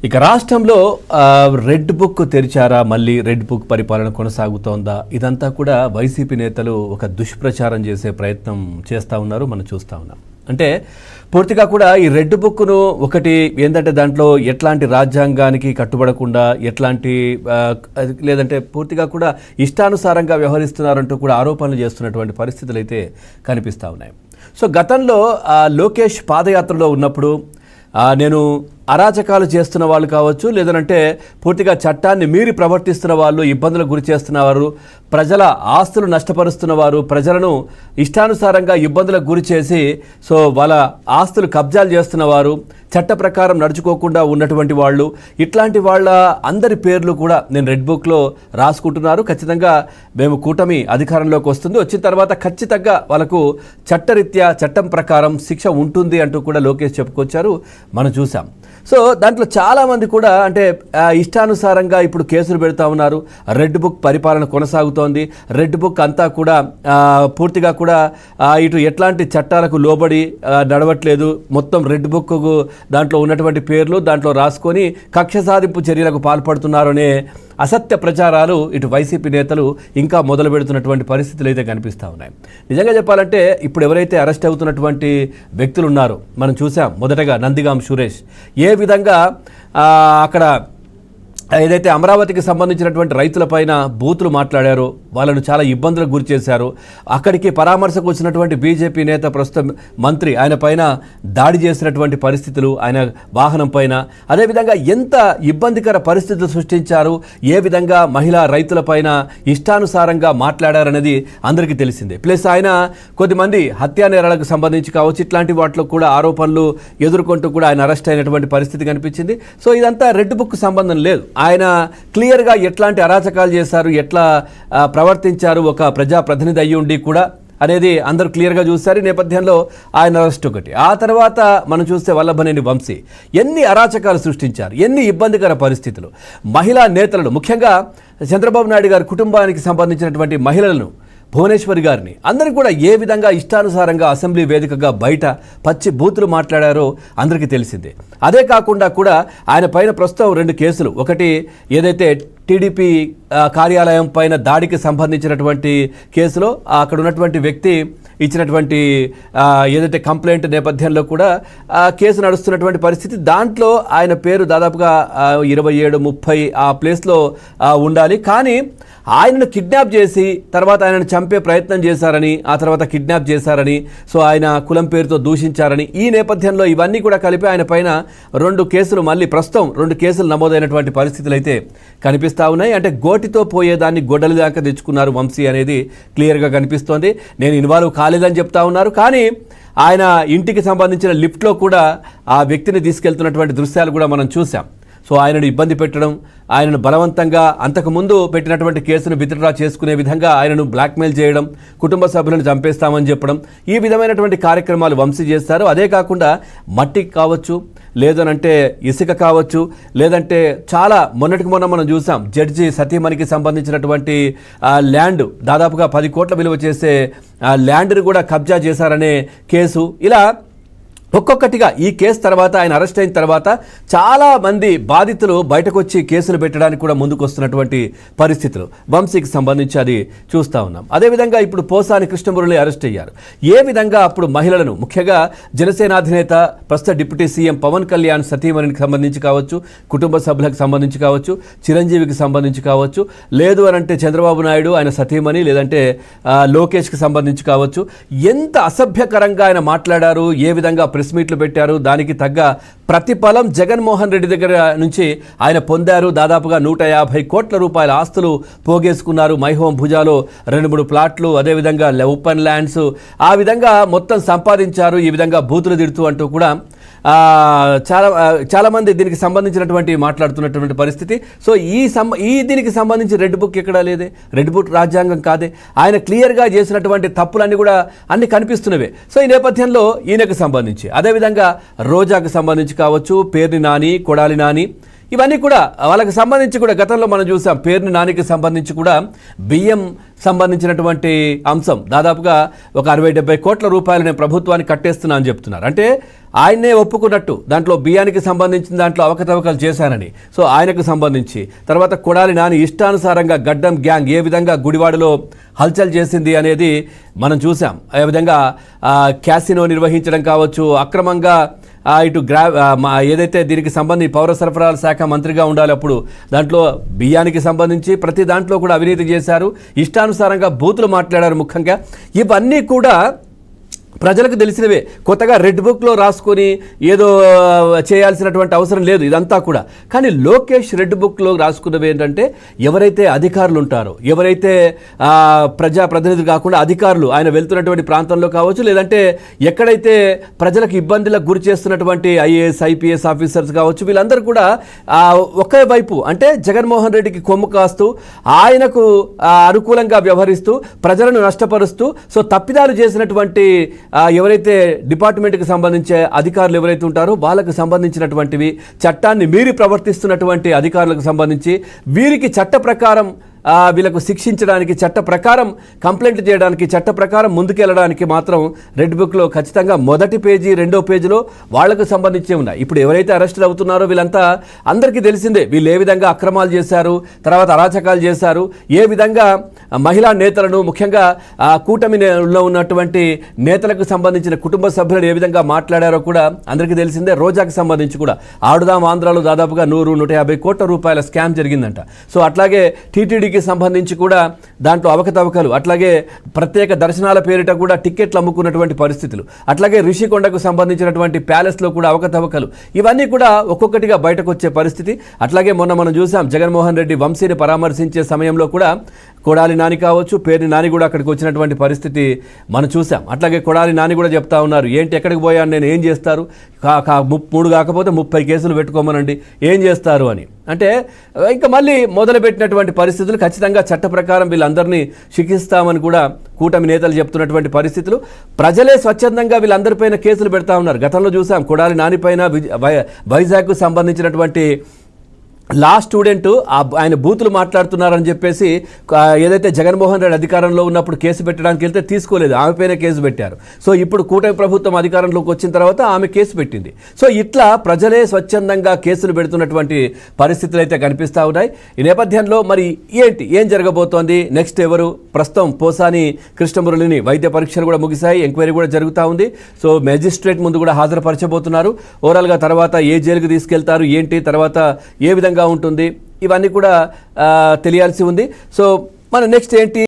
ఇక రాష్ట్రంలో red book తెరిచారా, మళ్ళీ రెడ్ బుక్ పరిపాలన కొనసాగుతోందా, ఇదంతా కూడా వైసీపీ నేతలు ఒక దుష్ప్రచారం చేసే ప్రయత్నం చేస్తూ ఉన్నారు, మనం చూస్తూ ఉన్నాం. అంటే పూర్తిగా కూడా ఈ రెడ్ బుక్ను ఒకటి ఏంటంటే దాంట్లో ఎట్లాంటి రాజ్యాంగానికి కట్టుబడకుండా ఎట్లాంటి లేదంటే పూర్తిగా కూడా ఇష్టానుసారంగా వ్యవహరిస్తున్నారంటూ కూడా ఆరోపణలు చేస్తున్నటువంటి పరిస్థితులు అయితే కనిపిస్తూ ఉన్నాయి. సో గతంలో లోకేష్ పాదయాత్రలో ఉన్నప్పుడు నేను అరాచకాలు చేస్తున్న వాళ్ళు కావచ్చు, లేదంటే పూర్తిగా చట్టాన్ని మీరి ప్రవర్తిస్తున్న వాళ్ళు, ఇబ్బందులకు గురి చేస్తున్నవారు, ప్రజల ఆస్తులు నష్టపరుస్తున్నవారు, ప్రజలను ఇష్టానుసారంగా ఇబ్బందులకు గురి చేసి సో వాళ్ళ ఆస్తులు కబ్జాలు చేస్తున్నవారు, చట్ట ప్రకారం నడుచుకోకుండా ఉన్నటువంటి వాళ్ళు, ఇట్లాంటి వాళ్ళ అందరి పేర్లు కూడా నేను రెడ్ బుక్లో రాసుకుంటున్నారు. ఖచ్చితంగా మేము కూటమి అధికారంలోకి వస్తుంది, వచ్చిన తర్వాత ఖచ్చితంగా వాళ్ళకు చట్టరీత్యా చట్టం ప్రకారం శిక్ష ఉంటుంది అంటూ కూడా లోకేష్ చెప్పుకొచ్చారు, మనం చూసాం. సో దాంట్లో చాలామంది కూడా అంటే ఇష్టానుసారంగా ఇప్పుడు కేసులు పెడతా ఉన్నారు. రెడ్ బుక్ పరిపాలన కొనసాగుతోంది, రెడ్ బుక్ అంతా కూడా పూర్తిగా కూడా ఇటు ఎట్లాంటి చట్టాలకు లోబడి నడవట్లేదు, మొత్తం రెడ్ బుక్ దాంట్లో ఉన్నటువంటి పేర్లు దాంట్లో రాసుకొని కక్ష సాధింపు చర్యలకు పాల్పడుతున్నారు అనే అసత్య ప్రచారాలు ఇటు వైసీపీ నేతలు ఇంకా మొదలు పెడుతున్నటువంటి పరిస్థితులు అయితే కనిపిస్తూ ఉన్నాయి. నిజంగా చెప్పాలంటే ఇప్పుడు ఎవరైతే అరెస్ట్ అవుతున్నటువంటి వ్యక్తులు ఉన్నారో మనం చూసాం. మొదటగా నందిగాం సురేష్ ఏ విధంగా అక్కడ ఏదైతే అమరావతికి సంబంధించినటువంటి రైతులపైన బూతులు మాట్లాడారో, వాళ్ళను చాలా ఇబ్బందులకు గురి చేశారు. అక్కడికి పరామర్శకు వచ్చినటువంటి బీజేపీ నేత, ప్రస్తుతం మంత్రి, ఆయన పైన దాడి చేసినటువంటి పరిస్థితులు, ఆయన వాహనం పైన, అదేవిధంగా ఎంత ఇబ్బందికర పరిస్థితులు సృష్టించారు, ఏ విధంగా మహిళా రైతులపైన ఇష్టానుసారంగా మాట్లాడారనేది అందరికీ తెలిసిందే. ప్లస్ ఆయన కొద్దిమంది హత్యా నేరాలకు సంబంధించి కావచ్చు, ఇట్లాంటి వాటిలో కూడా ఆరోపణలు ఎదుర్కొంటూ కూడా ఆయన అరెస్ట్ అయినటువంటి పరిస్థితి కనిపించింది. సో ఇదంతా రెడ్ బుక్ సంబంధం లేదు. ఆయన క్లియర్గా ఎట్లాంటి అరాచకాలు చేశారు, ఎట్లా ప్రవర్తించారు ఒక ప్రజాప్రతినిధి అయ్యి ఉండి కూడా అనేది అందరూ క్లియర్గా చూశారు. ఈ నేపథ్యంలో ఆయన అరెస్ట్ ఒకటి. ఆ తర్వాత మనం చూస్తే వల్లభనేని వంశీ ఎన్ని అరాచకాలు సృష్టించారు, ఎన్ని ఇబ్బందికర పరిస్థితులు, మహిళా నేతలను, ముఖ్యంగా చంద్రబాబు నాయుడు గారి కుటుంబానికి సంబంధించినటువంటి మహిళలను, భువనేశ్వరి గారిని, అందరూ కూడా ఏ విధంగా ఇష్టానుసారంగా అసెంబ్లీ వేదికగా బయట పచ్చి బూతులు మాట్లాడారో అందరికీ తెలిసిందే. అదే కాకుండా కూడా ఆయన పైన ప్రస్తుతం 2 కేసులు, ఒకటి ఏదైతే టీడీపీ కార్యాలయం పైన దాడికి సంబంధించినటువంటి కేసులో అక్కడ ఉన్నటువంటి వ్యక్తి ఇచ్చినటువంటి ఏదైతే కంప్లైంట్ నేపథ్యంలో కూడా కేసు నడుస్తున్నటువంటి పరిస్థితి. దాంట్లో ఆయన పేరు దాదాపుగా 27-30 ఆ ప్లేస్లో ఉండాలి. కానీ ఆయనను కిడ్నాప్ చేసి తర్వాత ఆయనను చంపే ప్రయత్నం చేశారని, ఆ తర్వాత కిడ్నాప్ చేశారని, సో ఆయన కులం పేరుతో దూషించారని, ఈ నేపథ్యంలో ఇవన్నీ కూడా కలిపి ఆయన పైన 2 కేసులు, మళ్ళీ ప్రస్తుతం 2 కేసులు నమోదైనటువంటి పరిస్థితులు అయితే కనిపిస్తూ ఉన్నాయి. అంటే గోటితో పోయేదాన్ని గొడ్డలి దాకా తెచ్చుకున్నారు వంశీ అనేది క్లియర్గా కనిపిస్తోంది. నేను ఇన్వాల్వ్ కాలేదని చెప్తా ఉన్నారు, కానీ ఆయన ఇంటికి సంబంధించిన లిఫ్ట్లో కూడా ఆ వ్యక్తిని తీసుకెళ్తున్నటువంటి దృశ్యాలు కూడా మనం చూసాం. సో ఆయనను ఇబ్బంది పెట్టడం, ఆయనను బలవంతంగా అంతకుముందు పెట్టినటువంటి కేసును విత్డ్రా చేసుకునే విధంగా ఆయనను బ్లాక్మెయిల్ చేయడం, కుటుంబ సభ్యులను చంపేస్తామని చెప్పడం, ఈ విధమైనటువంటి కార్యక్రమాలు వంశీ చేస్తారు. అదే కాకుండా మట్టి కావచ్చు, లేదనంటే ఇసుక కావచ్చు, లేదంటే చాలా మొన్నటికి మొన్న మనం చూసాం జడ్జి సతీమణికి సంబంధించినటువంటి ల్యాండ్, దాదాపుగా 10 కోట్ల విలువ చేసే ల్యాండ్ని కూడా కబ్జా చేశారనే కేసు. ఇలా ఒక్కొక్కటిగా ఈ కేసు తర్వాత, ఆయన అరెస్ట్ అయిన తర్వాత చాలా మంది బాధితులు బయటకు వచ్చి కేసులు పెట్టడానికి కూడా ముందుకు వస్తున్నటువంటి పరిస్థితులు వంశీకి సంబంధించి అది చూస్తూ ఉన్నాం. అదేవిధంగా ఇప్పుడు పోసాని కృష్ణమురళి అరెస్ట్ అయ్యారు. ఏ విధంగా అప్పుడు మహిళలను, ముఖ్యంగా జనసేన అధినేత ప్రస్తుత డిప్యూటీ సీఎం పవన్ కళ్యాణ్ సతీమణికి సంబంధించి కావచ్చు, కుటుంబ సభ్యులకు సంబంధించి కావచ్చు, చిరంజీవికి సంబంధించి కావచ్చు, లేదు అని అంటే చంద్రబాబు నాయుడు ఆయన సతీమణి, లేదంటే లోకేష్కి సంబంధించి కావచ్చు, ఎంత అసభ్యకరంగా ఆయన మాట్లాడారు, ఏ విధంగా ప్రెస్ మీట్లు పెట్టారు, దానికి తగ్గ ప్రతిఫలం జగన్మోహన్ రెడ్డి దగ్గర నుంచి ఆయన పొందారు. దాదాపుగా 150 కోట్ల రూపాయల ఆస్తులు పోగేసుకున్నారు. మైహోమ్ భుజాలో 2-3 ప్లాట్లు, అదేవిధంగా ఓపెన్ ల్యాండ్స్, ఆ విధంగా మొత్తం సంపాదించారు. ఈ విధంగా బూతులు తిడుతూ అంటూ కూడా చాలామంది దీనికి సంబంధించినటువంటి మాట్లాడుతున్నటువంటి పరిస్థితి. సో దీనికి సంబంధించి రెడ్ బుక్ ఎక్కడా లేదే, రెడ్ బుక్ రాజ్యాంగం కాదే. ఆయన క్లియర్గా చేసినటువంటి తప్పులన్నీ కూడా అన్ని కనిపిస్తున్నవే. సో ఈ నేపథ్యంలో ఈయనకు సంబంధించి, అదేవిధంగా రోజాకు సంబంధించి కావచ్చు, పేర్ని నాని, కొడాలి నాని, ఇవన్నీ కూడా వాళ్ళకి సంబంధించి కూడా గతంలో మనం చూసాం పేరుని నానికి సంబంధించి కూడా బియ్యం సంబంధించినటువంటి అంశం దాదాపుగా ఒక 60-70 కోట్ల రూపాయలు నేను ప్రభుత్వానికి కట్టేస్తున్నా అని చెప్తున్నారు. అంటే ఆయన్నే ఒప్పుకున్నట్టు దాంట్లో బియ్యానికి సంబంధించిన దాంట్లో అవకతవకలు చేశానని. సో ఆయనకు సంబంధించి తర్వాత కొడాలి నాని ఇష్టానుసారంగా గడ్డం గ్యాంగ్ ఏ విధంగా గుడివాడలో హల్చల్ చేసింది అనేది మనం చూసాం. ఏ విధంగా క్యాసినో నిర్వహించడం కావచ్చు, అక్రమంగా ఇటు ఏదైతే దీనికి సంబంధించి పౌర సరఫరాల శాఖ మంత్రిగా ఉండాలి అప్పుడు దాంట్లో బియ్యానికి సంబంధించి ప్రతి దాంట్లో కూడా అవినీతి చేశారు, ఇష్టానుసారంగా బూతులు మాట్లాడారు. ముఖ్యంగా ఇవన్నీ కూడా ప్రజలకు తెలిసినవే. కొత్తగా రెడ్ బుక్లో రాసుకొని ఏదో చేయాల్సినటువంటి అవసరం లేదు ఇదంతా కూడా. కానీ లోకేష్ రెడ్ బుక్లో రాసుకున్నవి ఏంటంటే ఎవరైతే అధికారులు ఉంటారో, ఎవరైతే ప్రజాప్రతినిధులు కాకుండా అధికారులు ఆయన వెళ్తున్నటువంటి ప్రాంతంలో కావచ్చు, లేదంటే ఎక్కడైతే ప్రజలకు ఇబ్బందులకు గురి చేస్తున్నటువంటి ఐఏఎస్ ఐపీఎస్ ఆఫీసర్స్ కావచ్చు, వీళ్ళందరూ కూడా ఒకే వైపు అంటే జగన్మోహన్ రెడ్డికి కొమ్ము కాస్తూ ఆయనకు అనుకూలంగా వ్యవహరిస్తూ ప్రజలను నష్టపరుస్తూ సో తప్పిదాలు చేసినటువంటి ఎవరైతే డిపార్ట్మెంట్కి సంబంధించే అధికారులు ఎవరైతే ఉంటారో వాళ్ళకు సంబంధించినటువంటివి చట్టాన్ని మీరి ప్రవర్తిస్తున్నటువంటి అధికారులకు సంబంధించి వీరికి చట్ట ప్రకారం వీళ్ళకు శిక్షించడానికి, చట్ట ప్రకారం కంప్లైంట్ చేయడానికి, చట్ట ప్రకారం ముందుకెళ్ళడానికి మాత్రం రెడ్ బుక్లో ఖచ్చితంగా మొదటి పేజీ రెండో పేజీలో వాళ్లకు సంబంధించి ఉన్నాయి. ఇప్పుడు ఎవరైతే అరెస్టులు అవుతున్నారో వీళ్ళంతా అందరికీ తెలిసిందే వీళ్ళు ఏ విధంగా అక్రమాలు చేశారు, తర్వాత అరాచకాలు చేశారు, ఏ విధంగా మహిళా నేతలను ముఖ్యంగా కూటమిలో ఉన్నటువంటి నేతలకు సంబంధించిన కుటుంబ సభ్యులు ఏ విధంగా మాట్లాడారో కూడా అందరికీ తెలిసిందే. రోజాకి సంబంధించి కూడా ఆడుదాం ఆంధ్రాలో దాదాపుగా 100-150 కోట్ల రూపాయల స్కామ్ జరిగిందంట. సో అట్లాగే టీటీడీకి సంబంధించి కూడా దాంట్లో అవకతవకలు, అట్లాగే ప్రత్యేక దర్శనాల పేరిట కూడా టికెట్లు అమ్ముకున్నటువంటి పరిస్థితులు, అట్లాగే రిషికొండకు సంబంధించినటువంటి ప్యాలెస్లో కూడా అవకతవకలు, ఇవన్నీ కూడా ఒక్కొక్కటిగా బయటకు వచ్చే పరిస్థితి. అట్లాగే మొన్న మనం చూసాం జగన్మోహన్ రెడ్డి వంశీని పరామర్శించే సమయంలో కూడా కొడాలి నాని కావచ్చు, పేరుని నాని కూడా అక్కడికి వచ్చినటువంటి పరిస్థితి మనం చూసాం. అట్లాగే కొడాలి నాని కూడా చెప్తా ఉన్నారు, ఏంటి ఎక్కడికి పోయాను నేను, ఏం చేస్తారు, 3 కాకపోతే 30 కేసులు పెట్టుకోమనండి, ఏం చేస్తారు అని. అంటే ఇంకా మళ్ళీ మొదలుపెట్టినటువంటి పరిస్థితులు ఖచ్చితంగా చట్ట ప్రకారం వీళ్ళందరినీ శిక్షిస్తామని కూడా కూటమి నేతలు చెప్తున్నటువంటి పరిస్థితులు. ప్రజలే స్వచ్ఛందంగా వీళ్ళందరిపైన కేసులు పెడతా ఉన్నారు. గతంలో చూసాం కొడాలి నాని పైన వైజాగ్కు సంబంధించినటువంటి లా స్టూడెంట్ ఆయన బూతులు మాట్లాడుతున్నారని చెప్పేసి ఏదైతే జగన్మోహన్ రెడ్డి అధికారంలో ఉన్నప్పుడు కేసు పెట్టడానికి వెళ్తే తీసుకోలేదు, ఆమె పైన కేసు పెట్టారు. సో ఇప్పుడు కూటమి ప్రభుత్వం అధికారంలోకి వచ్చిన తర్వాత ఆమె కేసు పెట్టింది. సో ఇట్లా ప్రజలే స్వచ్ఛందంగా కేసులు పెడుతున్నటువంటి పరిస్థితులు అయితే కనిపిస్తూ ఉన్నాయి. ఈ నేపథ్యంలో మరి ఏం జరగబోతోంది, నెక్స్ట్ ఎవరు? ప్రస్తుతం పోసాని కృష్ణమురళిని వైద్య పరీక్షలు కూడా ముగిశాయి, ఎంక్వైరీ కూడా జరుగుతూ ఉంది. సో మెజిస్ట్రేట్ ముందు కూడా హాజరుపరచబోతున్నారు. ఓవరాల్గా తర్వాత ఏ జైలుకు తీసుకెళ్తారు ఏంటి, తర్వాత ఏ విధంగా ఉంటుంది, ఇవన్నీ కూడా తెలియాల్సి ఉంది. సో మన నెక్స్ట్ ఏంటి